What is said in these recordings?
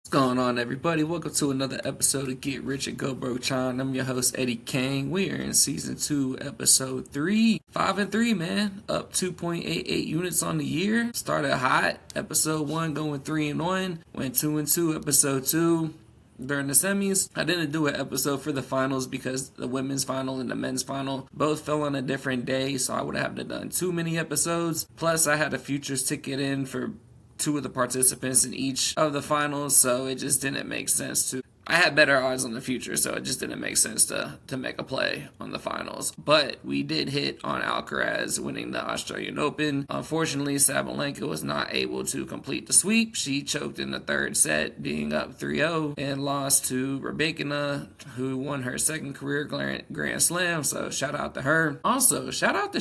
What's going on, everybody? Welcome to another episode of Get Rich and Go Broke Chon. I'm your host, Eddie Kang. We are in season 2, episode 3. 5-3, man. Up 2.88 units on the year. Started hot. Episode 1 going 3-1. Went 2-2, episode 2. During the semis, I didn't do an episode for the finals because the women's final and the men's final both fell on a different day, so I would have done too many episodes. Plus, I had a futures ticket in for two of the participants in each of the finals, so it just didn't make sense to. I had better odds on the future, so it just didn't make sense to make a play on the finals. But we did hit on Alcaraz winning the Australian Open. Unfortunately, Sabalenka was not able to complete the sweep. She choked in the third set, being up 3-0, and lost to Rebekina, who won her second career Grand Slam. So shout out to her. Also, shout out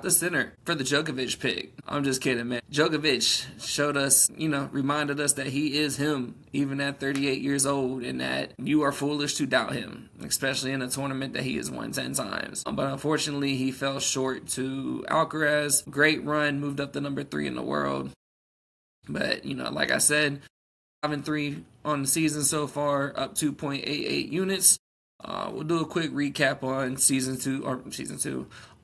to Sinner for the Djokovic pick. I'm just kidding, man. Djokovic showed us, reminded us that he is him, even at 38 years old, and that you are foolish to doubt him, especially in a tournament that he has won 10 times. But unfortunately, he fell short to Alcaraz. Great run, moved up to number 3 in the world. But, like I said, 5-3 on the season so far, up 2.88 units. We'll do a quick recap on season 2,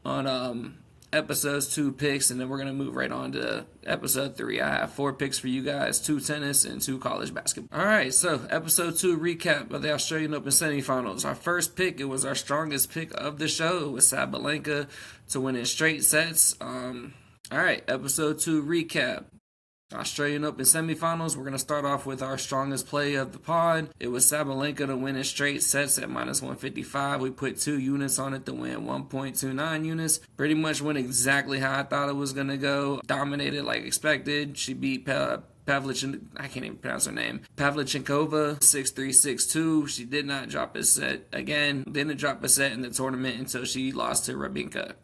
on episodes 2 picks, and then we're going to move right on to episode 3. I have 4 picks for you guys, 2 tennis and 2 college basketball. All right, so episode 2 recap of the Australian Open semifinals. Our first pick, it was our strongest pick of the show. It was Sabalenka to win in straight sets. All right, episode 2 recap. Australian Open semifinals, we're going to start off with our strongest play of the pod. It was Sabalenka to win in straight sets at -155. We put 2 units on it to win 1.29 units. Pretty much went exactly how I thought it was going to go. Dominated like expected. She beat I can't even pronounce her name. Pavlyuchenkova, 6-3, 6-2. She did not drop a set again. Didn't drop a set in the tournament until she lost to Rebekina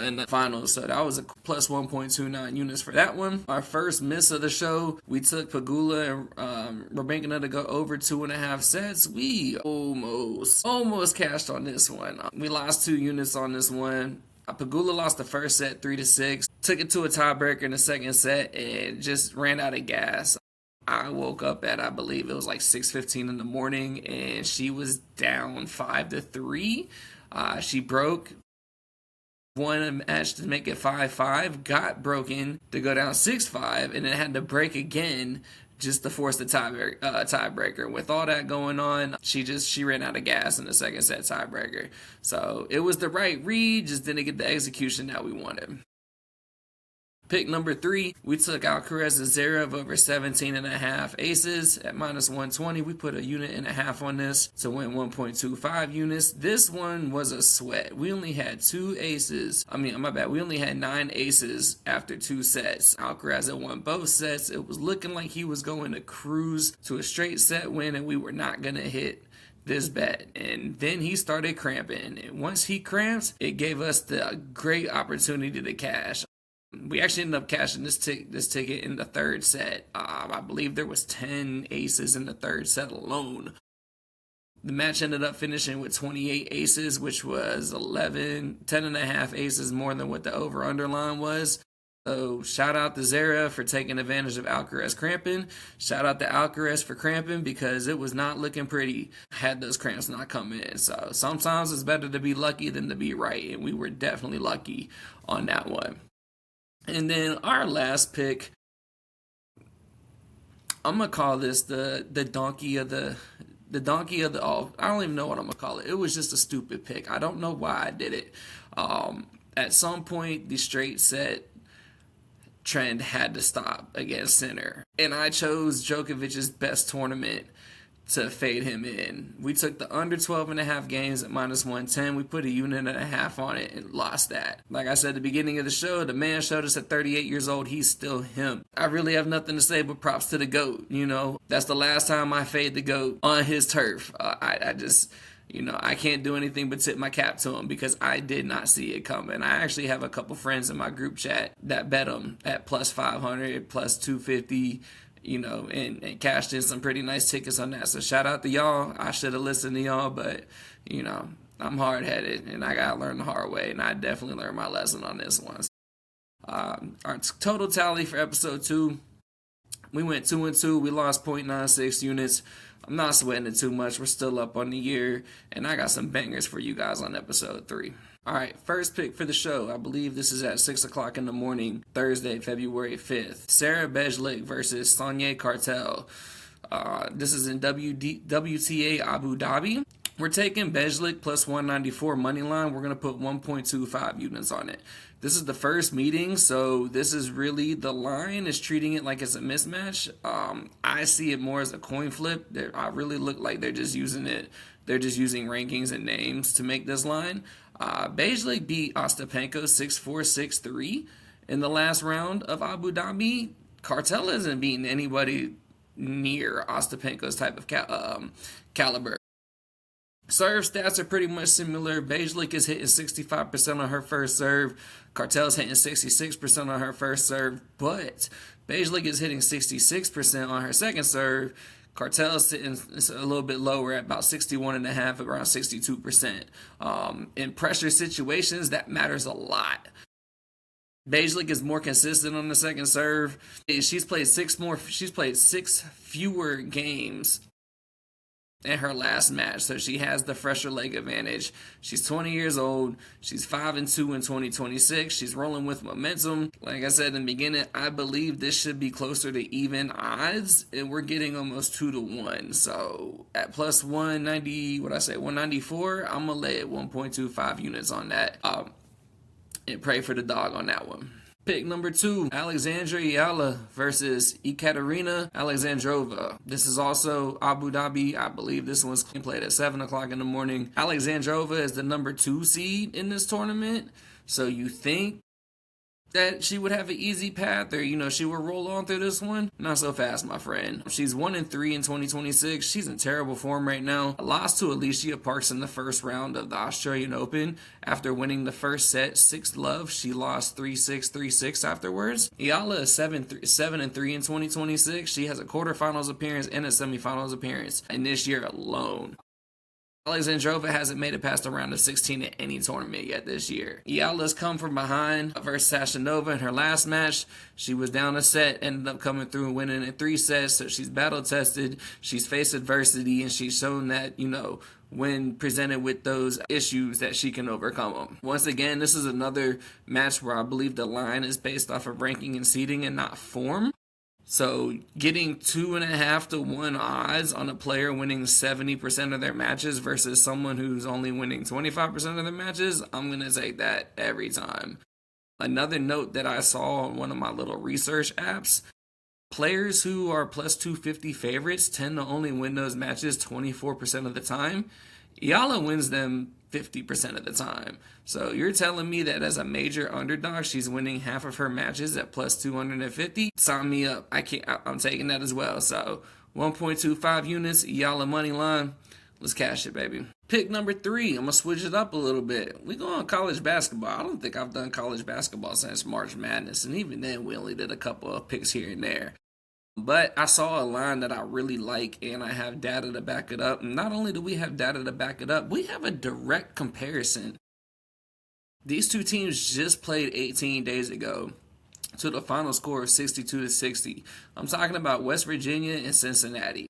in the finals, so that was a plus 1.29 units for that one. Our first miss of the show, we took Pegula and Rebekina to go over 2.5 sets. We almost cashed on this one. We lost 2 units on this one. Pegula lost the first set 3-6, took it to a tiebreaker in the second set, and just ran out of gas. I woke up at, I believe it was like 6:15 in the morning, and she was down 5-3. She broke. Won a match to make it 5-5, got broken to go down 6-5, and then had to break again just to force the tiebreaker. With all that going on, she ran out of gas in the second set tiebreaker. So it was the right read, just didn't get the execution that we wanted. Pick number 3, we took Alcaraz and Zverev over 17.5 aces at -120. We put a unit and a half on this to win 1.25 units. This one was a sweat. We only had 2 aces. We only had 9 aces after 2 sets. Alcaraz had won both sets. It was looking like he was going to cruise to a straight set win, and we were not going to hit this bet. And then he started cramping. And once he cramps, it gave us the great opportunity to cash. We actually ended up cashing this ticket in the third set. I believe there was 10 aces in the third set alone. The match ended up finishing with 28 aces, which was 10.5 aces more than what the over-under line was. So shout out to Zverev for taking advantage of Alcaraz cramping. Shout out to Alcaraz for cramping because it was not looking pretty had those cramps not come in. So sometimes it's better to be lucky than to be right, and we were definitely lucky on that one. And then our last pick, I'm gonna call this the donkey of the I don't even know what I'm gonna call it. It was just a stupid pick. I don't know why I did it. At some point, the straight set trend had to stop against Sinner, and I chose Djokovic's best tournament to fade him in. We took the under 12.5 games at -110. We put a unit and a half on it and lost that. Like I said at the beginning of the show, the man showed us at 38 years old, he's still him. I really have nothing to say but props to the GOAT, That's the last time I fade the GOAT on his turf. I just, I can't do anything but tip my cap to him because I did not see it coming. I actually have a couple friends in my group chat that bet him at plus 500, plus 250, and cashed in some pretty nice tickets on that. So shout out to y'all. I should have listened to y'all, but, I'm hard-headed, and I got to learn the hard way, and I definitely learned my lesson on this one. Our total tally for episode 2, We went 2-2. We lost 0.96 units. I'm not sweating it too much. We're still up on the year, and I got some bangers for you guys on episode 3. All right, first pick for the show. I believe this is at 6 o'clock in the morning, Thursday, February 5th. Sarah Bejlik versus Sonia Cartel. This is in WTA Abu Dhabi. We're taking Bejlik plus 194 money line. We're going to put 1.25 units on it. This is the first meeting, so this is really, the line is treating it like it's a mismatch. I see it more as a coin flip. I really look like they're just using it. They're just using rankings and names to make this line. Bejlik beat Ostapenko 6-4, 6-3 in the last round of Abu Dhabi. Cartel isn't beating anybody near Ostapenko's type of caliber. Serve stats are pretty much similar. Bejlik is hitting 65% on her first serve. Cartel's hitting 66% on her first serve. But Bejlik is hitting 66% on her second serve. Cartel's sitting a little bit lower at about 61.5%, around 62%. In pressure situations, that matters a lot. Bejlik is more consistent on the second serve. She's played six fewer games in her last match, so she has the fresher leg advantage. She's 20 years old. She's 5-2 in 2026. She's rolling with momentum. Like I said in the beginning, I believe this should be closer to even odds, and we're getting almost 2-1. So at plus 194, I'm gonna lay it 1.25 units on that. And pray for the dog on that one. Pick number 2, Alexandra Ayala versus Ekaterina Alexandrova. This is also Abu Dhabi. I believe this one's played at 7 o'clock in the morning. Alexandrova is the number 2 seed in this tournament. So you think that she would have an easy path, or she would roll on through this one? Not so fast, my friend. She's 1-3 in 2026. She's in terrible form right now. A loss to Alicia Parks in the first round of the Australian Open. After winning the first set 6-love, she lost 3-6, 3-6 afterwards. Ayala is 7-3 in 2026. She has a quarterfinals appearance and a semifinals appearance in this year alone. Alexandrova hasn't made it past the round of 16 in any tournament yet this year. Ayala's come from behind versus Sashanova in her last match. She was down a set, ended up coming through and winning in 3 sets, so she's battle tested, she's faced adversity, and she's shown that, when presented with those issues, that she can overcome them. Once again, this is another match where I believe the line is based off of ranking and seeding and not form. So getting 2.5 to 1 odds on a player winning 70% of their matches versus someone who's only winning 25% of their matches, I'm going to take that every time. Another note that I saw on one of my little research apps, players who are plus 250 favorites tend to only win those matches 24% of the time. Ayala wins them 50% of the time. So you're telling me that as a major underdog, she's winning half of her matches at plus 250? Sign me up. I'm taking that as well. So 1.25 units, Ayala money line. Let's cash it, baby. Pick number 3. I'm going to switch it up a little bit. We go on college basketball. I don't think I've done college basketball since March Madness. And even then, we only did a couple of picks here and there. But I saw a line that I really like, and I have data to back it up. And not only do we have data to back it up, we have a direct comparison. These two teams just played 18 days ago to the final score of 62-60. I'm talking about West Virginia and Cincinnati.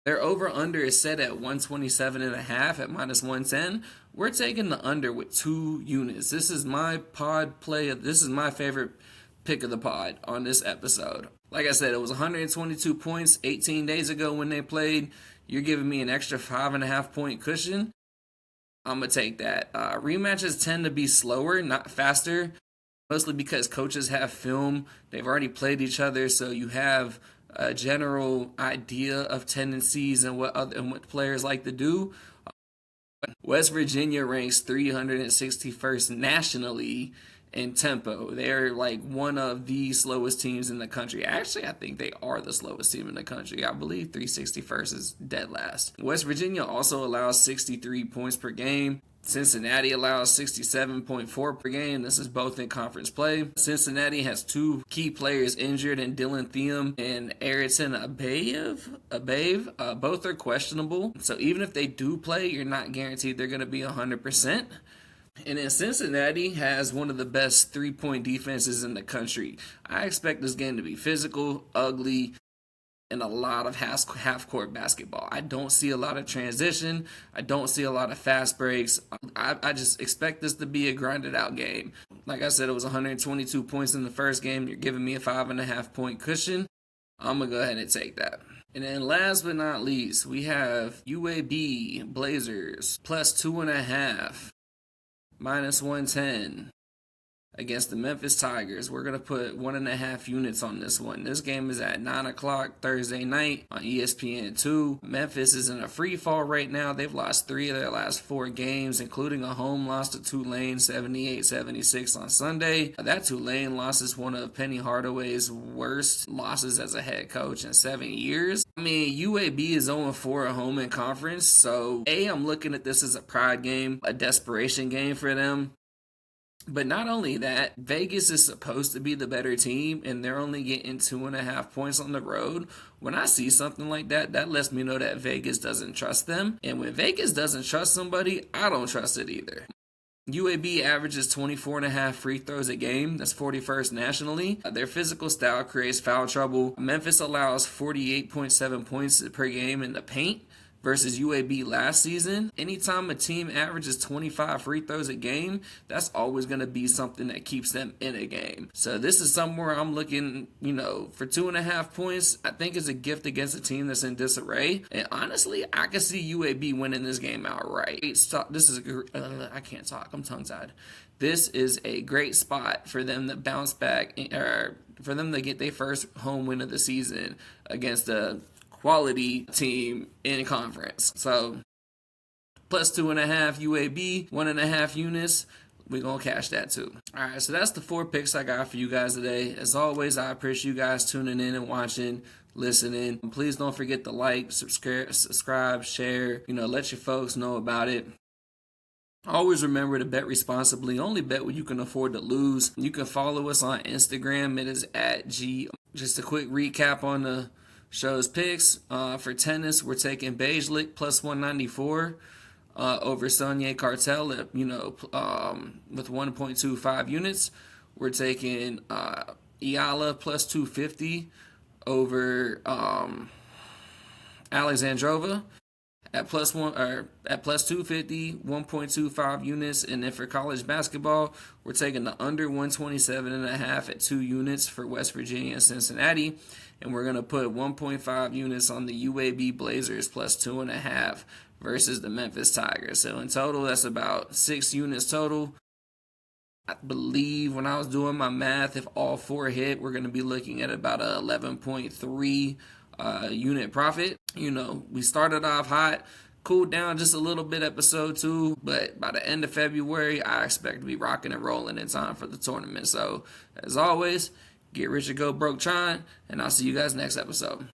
Their over-under is set at 127.5 at minus 110. We're taking the under with 2 units. This is my pod play. This is my favorite pick of the pod on this episode. Like I said, it was 122 points 18 days ago when they played. You're giving me an extra 5.5 point cushion. I'm going to take that. Rematches tend to be slower, not faster, mostly because coaches have film. They've already played each other, so you have a general idea of tendencies and what players like to do. West Virginia ranks 361st nationally in tempo. They're like one of the slowest teams in the country. Actually, I think they are the slowest team in the country. I believe 361st is dead last. West Virginia also allows 63 points per game. Cincinnati allows 67.4 per game. This is both in conference play. Cincinnati has 2 key players injured in Dylan Thiem and Ayrton Ababe. Both are questionable. So even if they do play, you're not guaranteed they're going to be 100%. And then Cincinnati has one of the best three-point defenses in the country. I expect this game to be physical, ugly, and a lot of half-court basketball. I don't see a lot of transition. I don't see a lot of fast breaks. I just expect this to be a grinded-out game. Like I said, it was 122 points in the first game. You're giving me a 5.5-point cushion. I'm going to go ahead and take that. And then last but not least, we have UAB Blazers plus 2.5, minus 110 against the Memphis Tigers. We're going to put 1.5 units on this one. This game is at 9 o'clock Thursday night on ESPN2. Memphis is in a free fall right now. They've lost 3 of their last 4 games, including a home loss to Tulane 78-76 on Sunday. That Tulane loss is one of Penny Hardaway's worst losses as a head coach in 7 years. I mean, UAB is 0-4 at home in conference, so I'm looking at this as a pride game, a desperation game for them. But not only that, Vegas is supposed to be the better team, and they're only getting 2.5 points on the road. When I see something like that, that lets me know that Vegas doesn't trust them. And when Vegas doesn't trust somebody, I don't trust it either. UAB averages 24.5 free throws a game. That's 41st nationally. Their physical style creates foul trouble. Memphis allows 48.7 points per game in the paint versus UAB last season. Anytime a team averages 25 free throws a game, that's always going to be something that keeps them in a game. So this is somewhere I'm looking, for 2.5 points. I think it's a gift against a team that's in disarray. And honestly, I can see UAB winning this game outright. This is I can't talk. I'm tongue-tied. This is a great spot for them to bounce back, or for them to get their first home win of the season against a quality team in conference. So plus 2.5 UAB, 1.5 units. We're going to cash that too. All right, so that's the 4 picks I got for you guys today. As always, I appreciate you guys tuning in and watching, listening. Please don't forget to like, subscribe, share, let your folks know about it. Always remember to bet responsibly. Only bet when you can afford to lose. You can follow us on Instagram. It is @G. Just a quick recap on the show's picks. For tennis, we're taking Bejlik plus 194 over Sonia Cartel at, with 1.25 units. We're taking Iala plus 250 over Alexandrova at plus 250, 1.25 units. And then for college basketball, we're taking the under 127.5 at 2 units for West Virginia and Cincinnati. And we're going to put 1.5 units on the UAB Blazers plus 2.5 versus the Memphis Tigers. So in total, that's about 6 units total. I believe when I was doing my math, if all 4 hit, we're going to be looking at about a 11.3 unit profit. We started off hot, cooled down just a little bit episode 2, but by the end of February, I expect to be rocking and rolling in time for the tournament. So as always, get rich or go broke trying, and I'll see you guys next episode.